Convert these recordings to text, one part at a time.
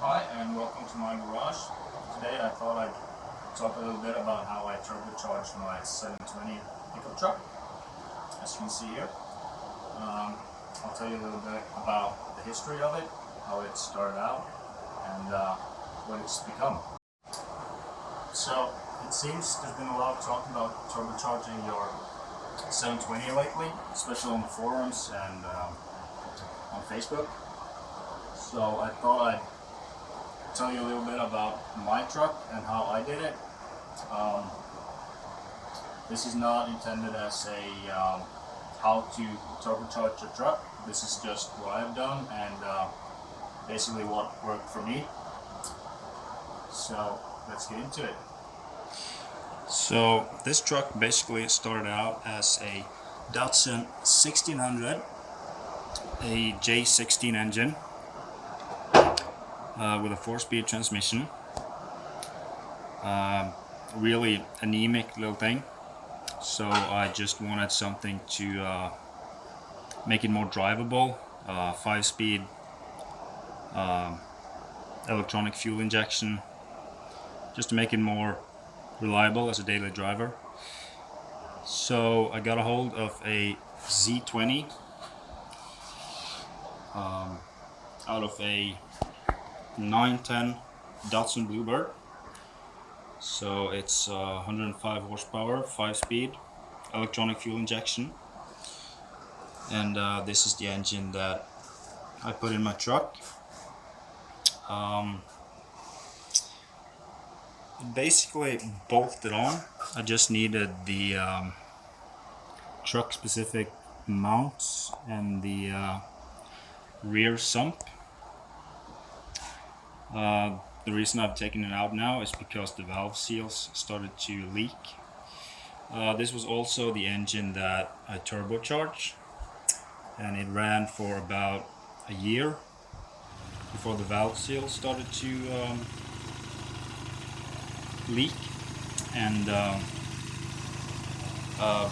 Hi and welcome to my garage. Today I thought I'd talk a little bit about how I turbocharged my 720 pickup truck. As you can see here, I'll tell you a little bit about the history of it, how it started out, and what it's become. So it seems there's been a lot of talk about turbocharging your 720 lately, especially on the forums and on Facebook. So I thought I'd tell you a little bit about my truck and how I did it. This is not intended as a how to turbocharge your truck. This is just what I've done and basically what worked for me. So let's get into it. So this truck basically started out as a Datsun 1600, a J16 engine. With a 4-speed transmission. Really anemic little thing, so I just wanted something to make it more drivable. 5-speed electronic fuel injection, just to make it more reliable as a daily driver. So I got a hold of a Z20 out of a 910 Datsun Bluebird. So it's 105 horsepower, 5-speed electronic fuel injection, and this is the engine that I put in my truck. Basically bolted on. I just needed the truck specific mounts and the rear sump. The reason I've taken it out now is because the valve seals started to leak. This was also the engine that I turbocharged, and it ran for about a year before the valve seals started to leak. And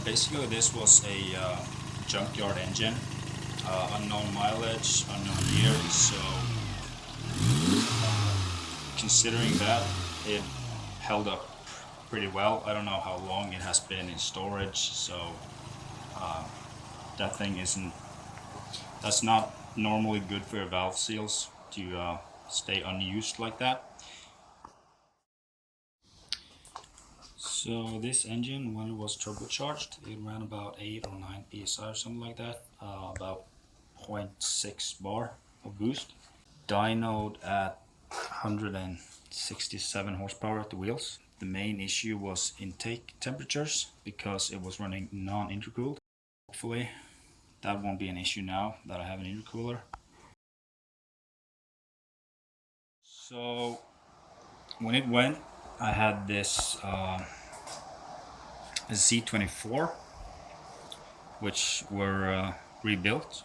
basically this was a junkyard engine, unknown mileage, unknown year, so considering that, it held up pretty well. I don't know how long it has been in storage, so that thing that's not normally good for your valve seals to stay unused like that. So this engine, when it was turbocharged, it ran about 8 or 9 psi or something like that, about 0.6 bar of boost. Dynoed at 167 horsepower at the wheels. The main issue was intake temperatures because it was running non-intercooled. Hopefully that won't be an issue now that I have an intercooler. So when it went, I had this Z24, which were rebuilt,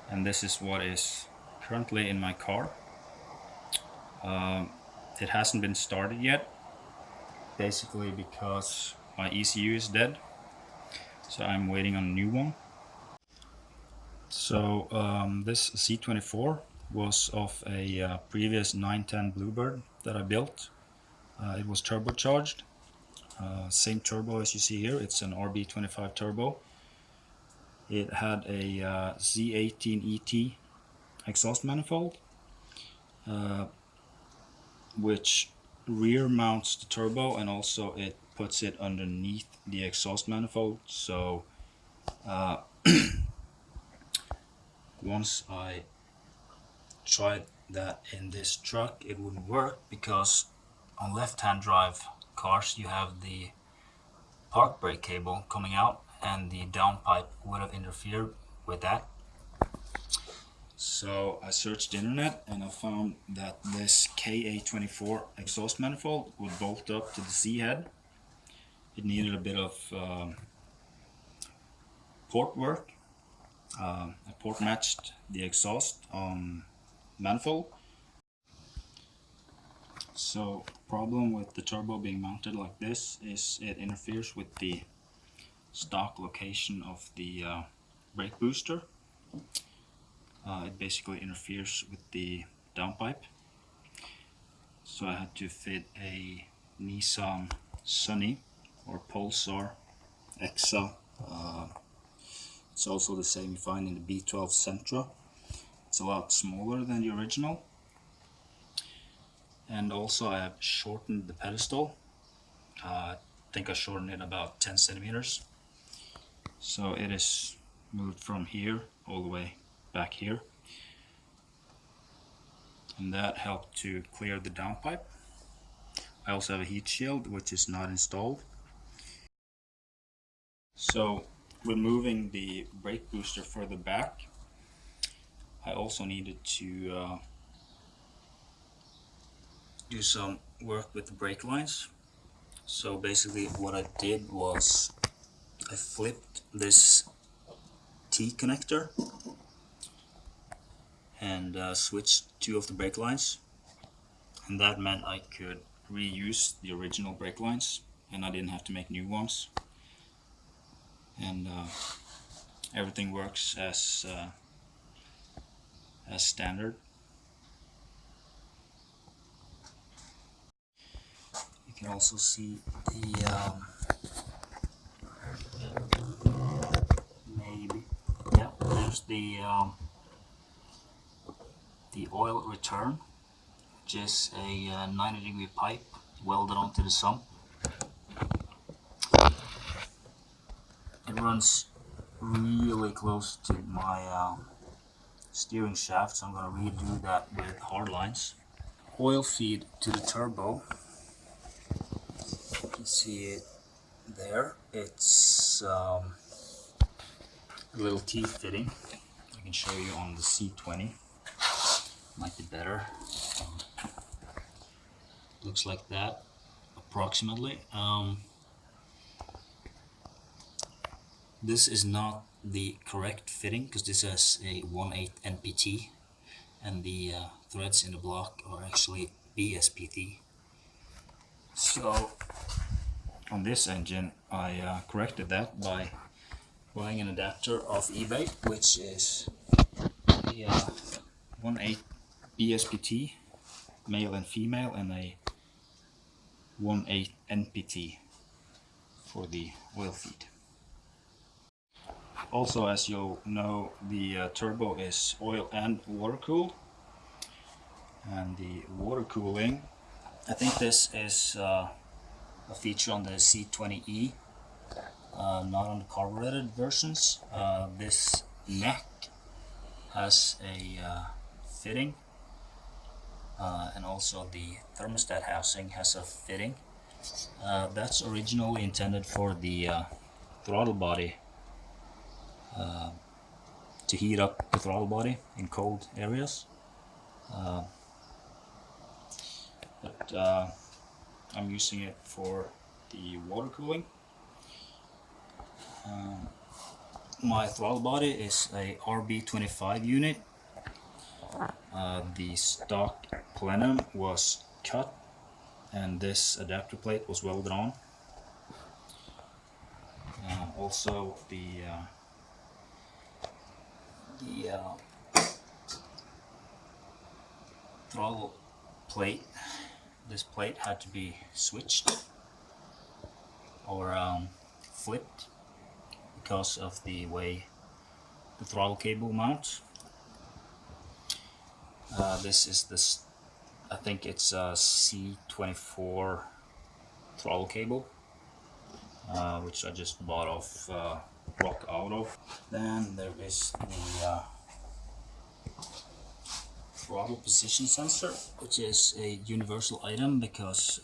and this is what is currently in my car. It hasn't been started yet, basically because my ECU is dead, so I'm waiting on a new one. So this Z24 was of a previous 910 Bluebird that I built. It was turbocharged, same turbo as you see here. It's an RB25 turbo. It had a Z18ET exhaust manifold, which rear mounts the turbo, and also it puts it underneath the exhaust manifold. So once I tried that in this truck, it wouldn't work because on left-hand drive cars you have the park brake cable coming out, and the downpipe would have interfered with that. So I searched the internet and I found that this KA24 exhaust manifold would bolt up to the Z head. It needed a bit of port work. A port matched the exhaust manifold. So problem with the turbo being mounted like this is it interferes with the stock location of the brake booster. It basically interferes with the downpipe. So I had to fit a Nissan Sunny or Pulsar XL. It's also the same you find in the B12 Sentra. It's a lot smaller than the original. And also I have shortened the pedestal. I think I shortened it about 10 centimeters. So it is moved from here all the way back here. And that helped to clear the downpipe. I also have a heat shield which is not installed. So when moving the brake booster further back, I also needed to do some work with the brake lines. So basically what I did was I flipped this T connector and switched two of the brake lines, and that meant I could reuse the original brake lines and I didn't have to make new ones, and everything works as standard. You can also see the there's the oil return, which is a 90-degree pipe welded onto the sump. It runs really close to my steering shaft, so I'm going to redo that with hard lines. Oil feed to the turbo, you can see it there. It's a little teeth fitting. I can show you on the C20, might be better. Looks like that approximately. This is not the correct fitting because this has a 1/8 NPT and the threads in the block are actually BSPT. So on this engine I corrected that by buying an adapter off eBay, which is a 1/8 BSPT male and female and a 1/8 NPT for the oil feed. Also, as you'll know, the turbo is oil and water cooled, and the water cooling, I think this is a feature on the C20E, not on the carbureted versions. This neck has a fitting, and also the thermostat housing has a fitting. That's originally intended for the throttle body, to heat up the throttle body in cold areas. But I'm using it for the water cooling. My throttle body is a RB25 unit. The stock plenum was cut and this adapter plate was welded on. Also the throttle plate, this plate had to be switched or flipped because of the way the throttle cable mounts. This is this, I think it's a C24 throttle cable, which I just bought off Rock Auto. Then there is the throttle position sensor, which is a universal item because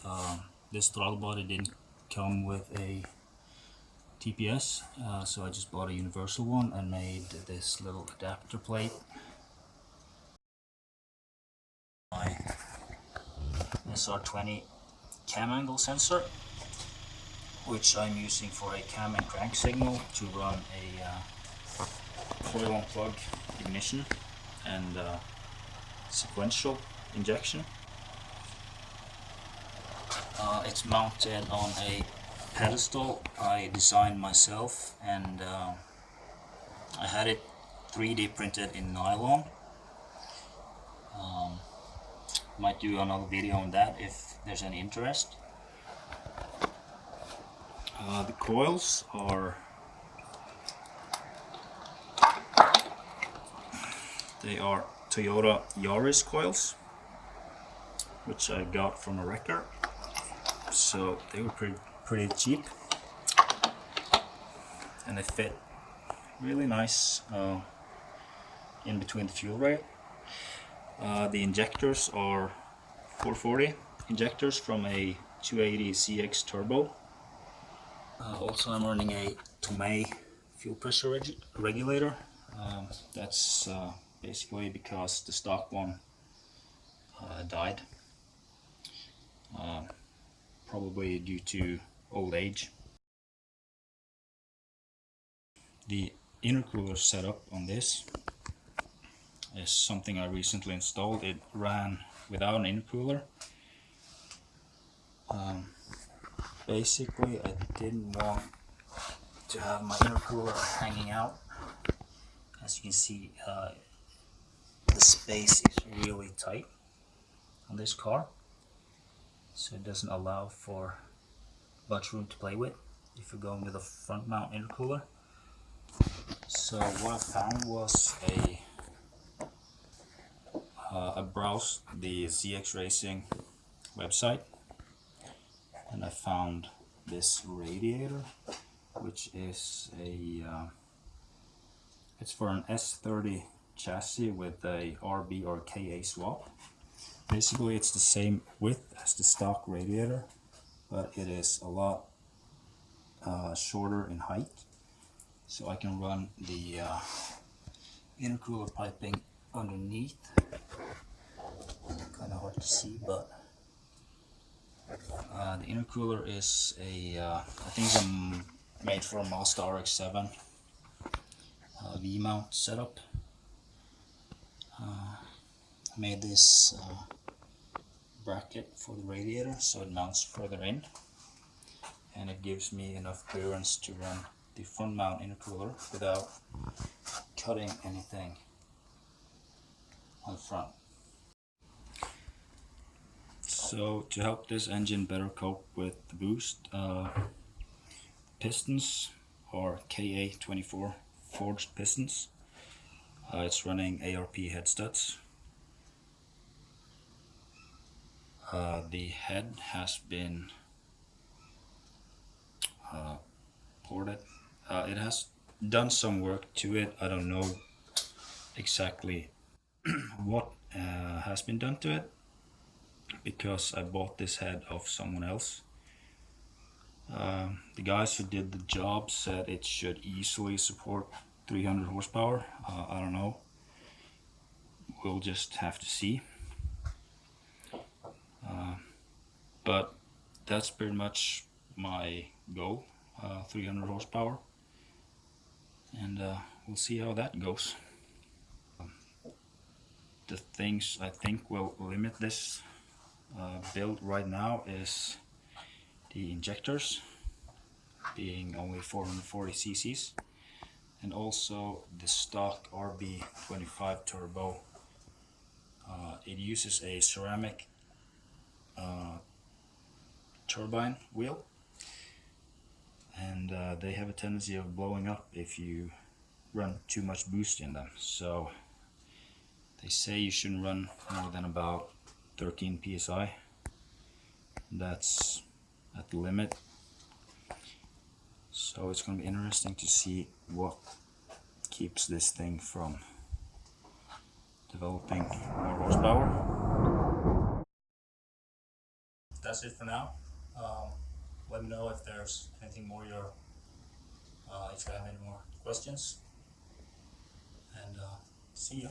this throttle body didn't come with a TPS, so I just bought a universal one and made this little adapter plate. My SR20 cam angle sensor, which I'm using for a cam and crank signal to run a coil on plug ignition and sequential injection. It's mounted on a pedestal I designed myself, and I had it 3D printed in nylon. Might do another video on that if there's any interest. The coils are Toyota Yaris coils, which I got from a wrecker, so they were pretty cheap, and they fit really nice in between the fuel rail. The injectors are 440 injectors from a 280 CX turbo. Also, I'm running a Tomei fuel pressure regulator. That's basically because the stock one died, probably due to old age. The intercooler setup on this is something I recently installed. It ran without an intercooler. Basically, I didn't want to have my intercooler hanging out. As you can see, the space is really tight on this car, so it doesn't allow for much room to play with if you're going with a front mount intercooler. So what I found was I browsed the ZX Racing website, and I found this radiator, which is it's for an S30 chassis with a RB or KA swap. Basically, it's the same width as the stock radiator, but it is a lot shorter in height, so I can run the intercooler piping underneath. Kind of hard to see, but the intercooler is I think it's made for a Mazda RX-7 V-mount setup. I made this bracket for the radiator so it mounts further in, and it gives me enough clearance to run the front mount intercooler without cutting anything on the front. So to help this engine better cope with the boost, pistons are KA24 forged pistons. It's running ARP head studs. The head has been ported. It has done some work to it. I don't know exactly what has been done to it, because I bought this head off someone else. The guys who did the job said it should easily support 300 horsepower. I don't know. We'll just have to see. But that's pretty much my goal, 300 horsepower. And we'll see how that goes. The things I think will limit this build right now is the injectors being only 440 cc's, and also the stock RB25 turbo. It uses a ceramic turbine wheel, and they have a tendency of blowing up if you run too much boost in them. So they say you shouldn't run more than about 13 psi. That's at the limit. So it's going to be interesting to see what keeps this thing from developing more horsepower. That's it for now. Let me know if there's anything more if you have any more questions, and see ya.